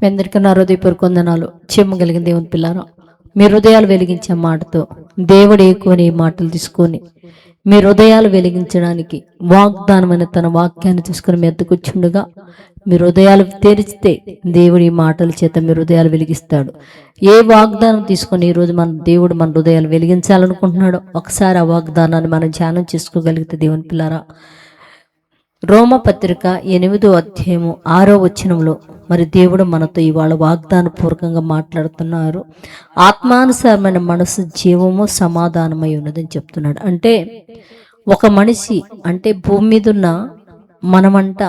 మీ అందరికీ నా హృదయపూర్వక వందనాలు. చెమ్మగలిగిన దేవుని పిల్లారా, మీ హృదయాలు వెలిగించే మాటతో దేవుడు ఎక్కువని ఈ మాటలు తీసుకొని మీ హృదయాలు వెలిగించడానికి వాగ్దానమైన తన వాక్యాన్ని తీసుకుని మీ ఎద్దకు వచ్చుండగా మీ హృదయాలు తెరిచితే దేవుడు ఈ మాటల చేత మీ హృదయాలు వెలిగిస్తాడు. ఏ వాగ్దానం తీసుకొని ఈరోజు దేవుడు మన హృదయాలు వెలిగించాలనుకుంటున్నాడో ఒకసారి ఆ వాగ్దానాన్ని మనం ధ్యానం చేసుకోగలిగితే దేవుని పిల్లారా, రోమపత్రిక 8వ అధ్యాయము 6వ వచనంలో మరి దేవుడు మనతో ఇవాళ వాగ్దాన పూర్వకంగా మాట్లాడుతున్నారు. ఆత్మానుసారమైన మనసు జీవము సమాధానమై ఉన్నదని చెప్తున్నాడు. అంటే ఒక మనిషి అంటే భూమి మీద ఉన్న మనమంట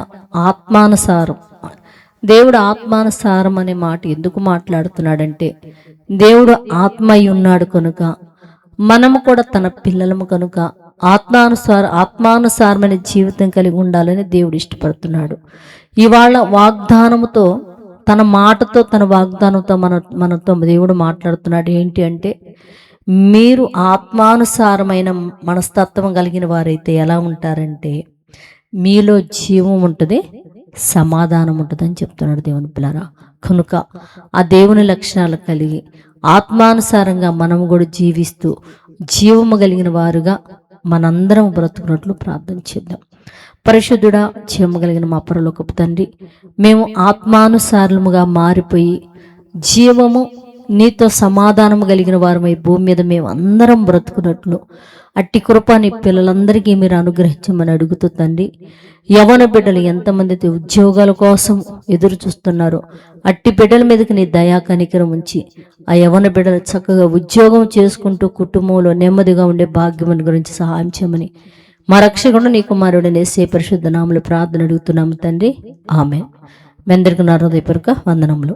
ఆత్మానుసారం. దేవుడు ఆత్మానుసారం అనే మాట ఎందుకు మాట్లాడుతున్నాడంటే దేవుడు ఆత్మ అయి ఉన్నాడు కనుక మనము కూడా తన పిల్లలము కనుక ఆత్మానుసారమైన జీవితం కలిగి ఉండాలని దేవుడు ఇష్టపడుతున్నాడు. ఇవాళ వాగ్దానముతో తన మాటతో తన వాగ్దానంతో మనతో దేవుడు మాట్లాడుతున్నాడు. ఏంటి అంటే మీరు ఆత్మానుసారమైన మనస్తత్వం కలిగిన వారైతే ఎలా ఉంటారంటే మీలో జీవం ఉంటుంది, సమాధానం ఉంటుందని చెప్తున్నాడు దేవుని పిల్లరా. కనుక ఆ దేవుని లక్షణాలు కలిగి ఆత్మానుసారంగా మనము కూడా జీవిస్తూ జీవము కలిగిన వారుగా మనందరం బ్రతుకున్నట్లు ప్రార్థన చేద్దాం. పరిశుద్ధుడా, జీవము కలిగిన మా పరలోకపు తండ్రి, మేము ఆత్మానుసారముగా మారిపోయి జీవము నీతో సమాధానము కలిగిన వారమై భూమి మీద మేము అందరం బ్రతుకున్నట్లు అట్టి కృప నీ పిల్లలందరికీ మీరు అనుగ్రహించమని అడుగుతూ తండ్రి, యవన బిడ్డలు ఎంతమంది అయితే ఉద్యోగాల కోసం ఎదురు చూస్తున్నారో అట్టి బిడ్డల మీదకి నీ దయా కనికరం ఉంచి ఆ యవన బిడ్డలు చక్కగా ఉద్యోగం చేసుకుంటూ కుటుంబంలో నెమ్మదిగా ఉండే భాగ్యం గురించి సహాయం చేయమని మా రక్షకుడు నీ కుమారుడు యేసే పరిశుద్ధ నామములో ప్రార్థన అడుగుతున్నాము తండ్రి, ఆమేన్. మీ అందరికీ నా హృదయపూర్వక వందనములు.